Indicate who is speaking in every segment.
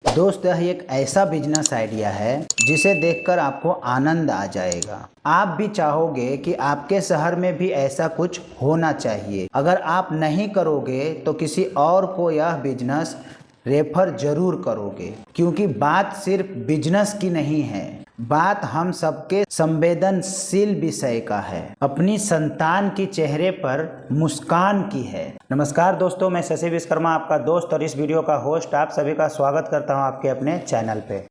Speaker 1: दोस्त, यह एक ऐसा बिजनेस आइडिया है जिसे देखकर आपको आनंद आ जाएगा। आप भी चाहोगे कि आपके शहर में भी ऐसा कुछ होना चाहिए। अगर आप नहीं करोगे तो किसी और को यह बिजनेस रेफर जरूर करोगे, क्योंकि बात सिर्फ बिजनेस की नहीं है, बात हम सबके संवेदनशील विषय का है, अपनी संतान की चेहरे पर मुस्कान की है। नमस्कार दोस्तों, मैं शशि विश्वकर्मा आपका दोस्त और इस वीडियो का होस्ट आप सभी का स्वागत करता हूं आपके अपने चैनल पे।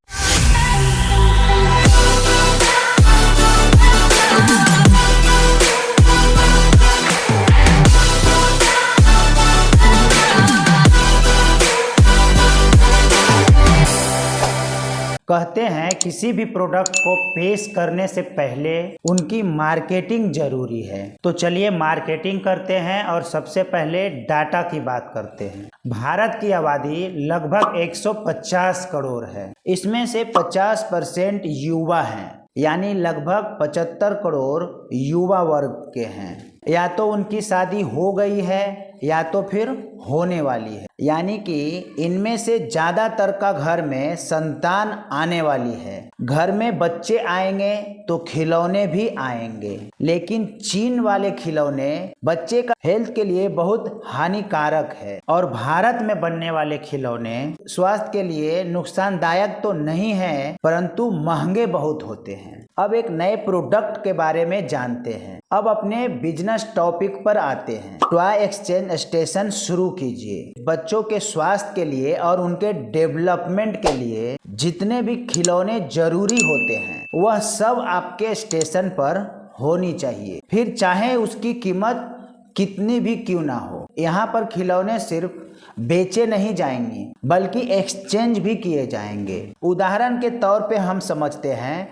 Speaker 1: कहते हैं किसी भी प्रोडक्ट को पेश करने से पहले उनकी मार्केटिंग जरूरी है। तो चलिए मार्केटिंग करते हैं और सबसे पहले डाटा की बात करते हैं। भारत की आबादी लगभग 150 करोड़ है। इसमें से 50% युवा हैं, यानी लगभग 75 करोड़ युवा वर्ग के हैं। या तो उनकी शादी हो गई है या तो फिर होने वाली है, यानी कि इनमें से ज्यादातर का घर में संतान आने वाली है। घर में बच्चे आएंगे तो खिलौने भी आएंगे, लेकिन चीन वाले खिलौने बच्चे का हेल्थ के लिए बहुत हानिकारक है और भारत में बनने वाले खिलौने स्वास्थ्य के लिए नुकसानदायक तो नहीं है, परंतु महंगे बहुत होते हैं। अब एक नए प्रोडक्ट के बारे में जानते हैं। अब अपने बिजनेस टॉपिक पर आते हैं। टॉय एक्सचेंज स्टेशन शुरू कीजिए। बच्चों के स्वास्थ्य के लिए और उनके डेवलपमेंट के लिए जितने भी खिलौने जरूरी होते हैं वह सब आपके स्टेशन पर होनी चाहिए, फिर चाहे उसकी कीमत कितनी भी क्यों ना हो। यहाँ पर खिलौने सिर्फ बेचे नहीं जाएंगे बल्कि एक्सचेंज भी किए जाएंगे। उदाहरण के तौर पे हम समझते हैं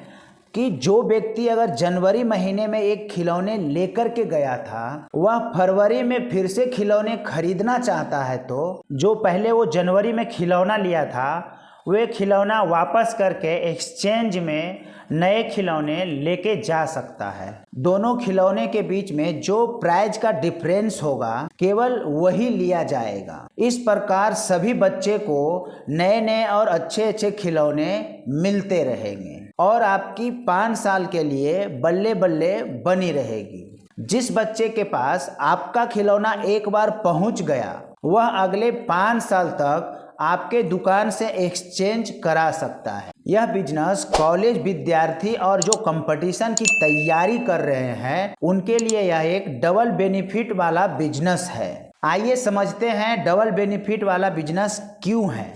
Speaker 1: कि जो व्यक्ति अगर जनवरी महीने में एक खिलौने लेकर के गया था, वह फरवरी में फिर से खिलौने खरीदना चाहता है, तो जो पहले वो जनवरी में खिलौना लिया था वे खिलौना वापस करके एक्सचेंज में नए खिलौने लेके जा सकता है। दोनों खिलौने के बीच में जो प्राइस का डिफरेंस होगा केवल वही लिया जाएगा। इस प्रकार सभी बच्चे को नए नए और अच्छे अच्छे खिलौने मिलते रहेंगे और आपकी 5 साल के लिए बल्ले बल्ले बनी रहेगी। जिस बच्चे के पास आपका खिलौना एक बार पहुंच गया वह अगले 5 साल तक आपके दुकान से एक्सचेंज करा सकता है। यह बिजनेस कॉलेज विद्यार्थी और जो कंपटीशन की तैयारी कर रहे हैं उनके लिए यह एक डबल बेनिफिट वाला बिजनेस है। आइए समझते हैं डबल बेनिफिट वाला बिजनेस क्यों है।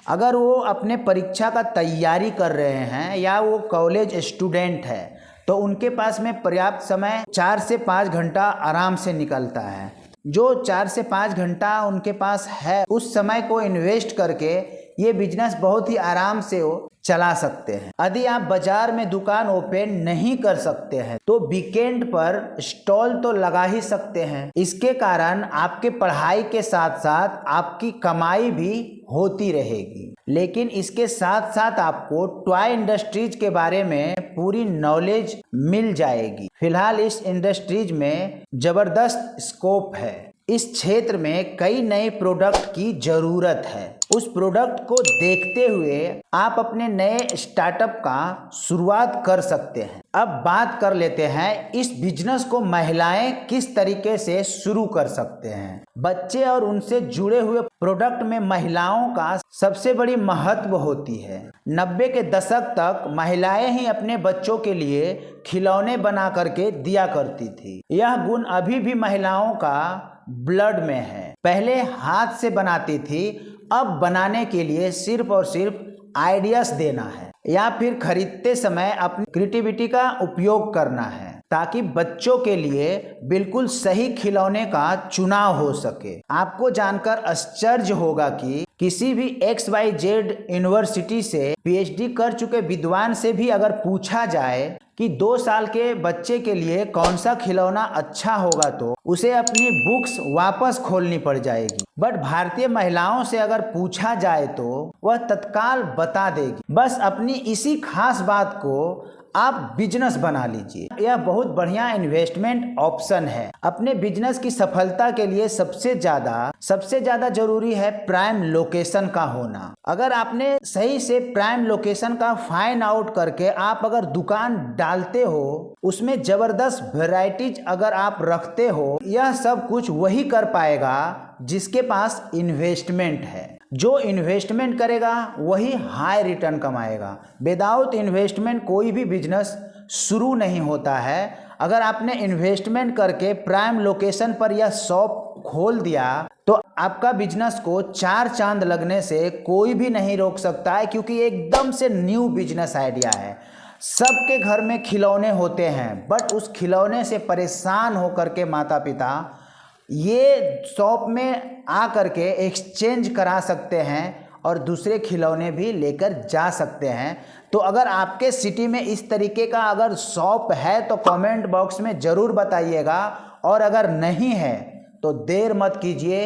Speaker 1: अगर वो अपने परीक्षा का तैयारी कर रहे हैं या वो कॉलेज स्टूडेंट है तो उनके पास में पर्याप्त समय 4 से 5 घंटा आराम से निकलता है। जो 4 से 5 घंटा उनके पास है उस समय को इन्वेस्ट करके ये बिजनेस बहुत ही आराम से वो चला सकते हैं। यदि आप बाजार में दुकान ओपन नहीं कर सकते हैं तो वीकेंड पर स्टॉल तो लगा ही सकते हैं। इसके कारण आपके पढ़ाई के साथ साथ आपकी कमाई भी होती रहेगी, लेकिन इसके साथ साथ आपको टॉय इंडस्ट्रीज के बारे में पूरी नॉलेज मिल जाएगी। फिलहाल इस इंडस्ट्रीज में जबरदस्त स्कोप है। इस क्षेत्र में कई नए प्रोडक्ट की जरूरत है। उस प्रोडक्ट को देखते हुए आप अपने नए स्टार्टअप का शुरुआत कर सकते हैं। अब बात कर लेते हैं इस बिजनेस को महिलाएं किस तरीके से शुरू कर सकते हैं। बच्चे और उनसे जुड़े हुए प्रोडक्ट में महिलाओं का सबसे बड़ी महत्व होती है। 90 के दशक तक महिलाएं ही अपने बच्चों के लिए खिलौने बना करके दिया करती थी। यह गुण अभी भी महिलाओं का ब्लड में है। पहले हाथ से बनाती थी, अब बनाने के लिए सिर्फ और सिर्फ आइडियाज देना है या फिर खरीदते समय अपनी क्रिएटिविटी का उपयोग करना है ताकि बच्चों के लिए बिल्कुल सही खिलौने का चुनाव हो सके। आपको जानकर आश्चर्य होगा कि किसी भी XYZ यूनिवर्सिटी से PhD कर चुके विद्वान से भी अगर पूछा जाए कि 2 साल के बच्चे के लिए कौन सा खिलौना अच्छा होगा तो उसे अपनी बुक्स वापस खोलनी पड़ जाएगी। बट भारतीय महिलाओं से अगर पूछा जाए तो वह तत्काल बता देगी। बस अपनी इसी खास बात को आप बिजनेस बना लीजिए। यह बहुत बढ़िया इन्वेस्टमेंट ऑप्शन है। अपने बिजनेस की सफलता के लिए सबसे ज्यादा जरूरी है प्राइम लोकेशन का होना। अगर आपने सही से प्राइम लोकेशन का फाइंड आउट करके आप अगर दुकान डालते हो, उसमें जबरदस्त वैरायटीज अगर आप रखते हो, यह सब कुछ वही कर पाएगा जिसके पास इन्वेस्टमेंट है। जो इन्वेस्टमेंट करेगा वही हाई रिटर्न कमाएगा। विदाउट इन्वेस्टमेंट कोई भी बिजनेस शुरू नहीं होता है। अगर आपने इन्वेस्टमेंट करके प्राइम लोकेशन पर यह शॉप खोल दिया तो आपका बिजनेस को 4 चांद लगने से कोई भी नहीं रोक सकता है, क्योंकि एकदम से न्यू बिजनेस आइडिया है। सबके घर में खिलौने होते हैं, बट उस खिलौने से परेशान होकर के माता पिता ये शॉप में आ करके एक्सचेंज करा सकते हैं और दूसरे खिलौने भी लेकर जा सकते हैं। तो अगर आपके सिटी में इस तरीके का अगर शॉप है तो कमेंट बॉक्स में ज़रूर बताइएगा, और अगर नहीं है तो देर मत कीजिए,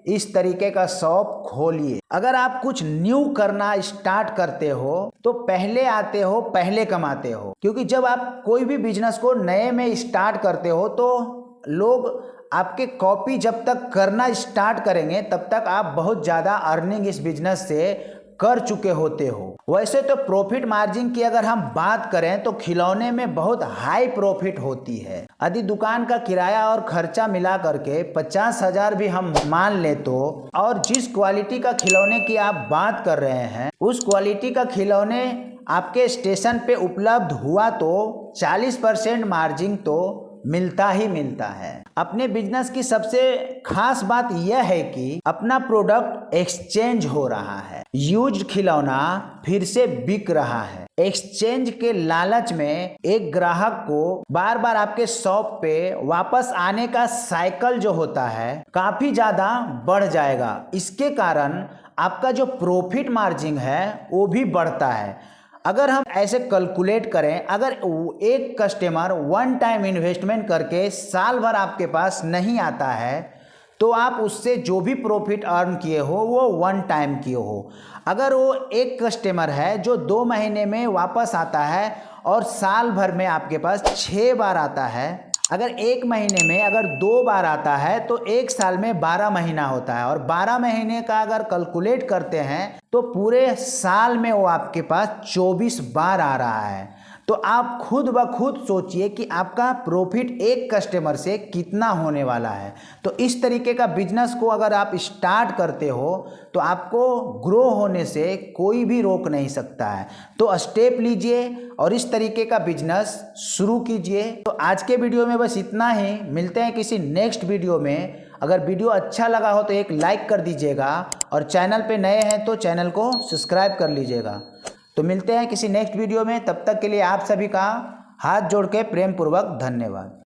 Speaker 1: इस तरीके का शॉप खोलिए। अगर आप कुछ न्यू करना स्टार्ट करते हो तो पहले आते हो पहले कमाते हो, क्योंकि जब आप कोई भी बिजनेस को नए में स्टार्ट करते हो तो लोग आपके कॉपी जब तक करना स्टार्ट करेंगे तब तक आप बहुत ज़्यादा अर्निंग इस बिजनेस से कर चुके होते हो। वैसे तो प्रॉफिट मार्जिन की अगर हम बात करें तो खिलौने में बहुत हाई प्रॉफिट होती है। यदि दुकान का किराया और खर्चा मिला करके 50,000 भी हम मान ले तो, और जिस क्वालिटी का खिलौने की आप बात कर रहे हैं उस क्वालिटी का खिलौने आपके स्टेशन पे उपलब्ध हुआ तो 40% मार्जिन तो मिलता ही मिलता है। अपने बिजनेस की सबसे खास बात यह है कि अपना प्रोडक्ट एक्सचेंज हो रहा है। यूज्ड खिलौना फिर से बिक रहा है। एक्सचेंज के लालच में एक ग्राहक को बार बार आपके शॉप पे वापस आने का साइकिल जो होता है काफी ज्यादा बढ़ जाएगा। इसके कारण आपका जो प्रॉफिट मार्जिन है वो भी बढ़ता है। अगर हम ऐसे कैलकुलेट करें, अगर एक कस्टमर वन टाइम इन्वेस्टमेंट करके साल भर आपके पास नहीं आता है तो आप उससे जो भी प्रॉफिट अर्न किए हो वो वन टाइम किए हो। अगर वो एक कस्टमर है जो 2 महीने में वापस आता है और साल भर में आपके पास 6 बार आता है, अगर 1 महीने में अगर 2 बार आता है तो 1 साल में 12 महीना होता है, और 12 महीने का अगर कैलकुलेट करते हैं तो पूरे साल में वो आपके पास 24 बार आ रहा है। तो आप खुद ब खुद सोचिए कि आपका प्रॉफिट एक कस्टमर से कितना होने वाला है। तो इस तरीके का बिजनेस को अगर आप स्टार्ट करते हो तो आपको ग्रो होने से कोई भी रोक नहीं सकता है। तो स्टेप लीजिए और इस तरीके का बिजनेस शुरू कीजिए। तो आज के वीडियो में बस इतना ही, मिलते हैं किसी नेक्स्ट वीडियो में। अगर वीडियो अच्छा लगा हो तो एक लाइक कर दीजिएगा, और चैनल पे नए हैं तो चैनल को सब्सक्राइब कर लीजिएगा। तो मिलते हैं किसी नेक्स्ट वीडियो में, तब तक के लिए आप सभी का हाथ जोड़ के प्रेम पूर्वक धन्यवाद।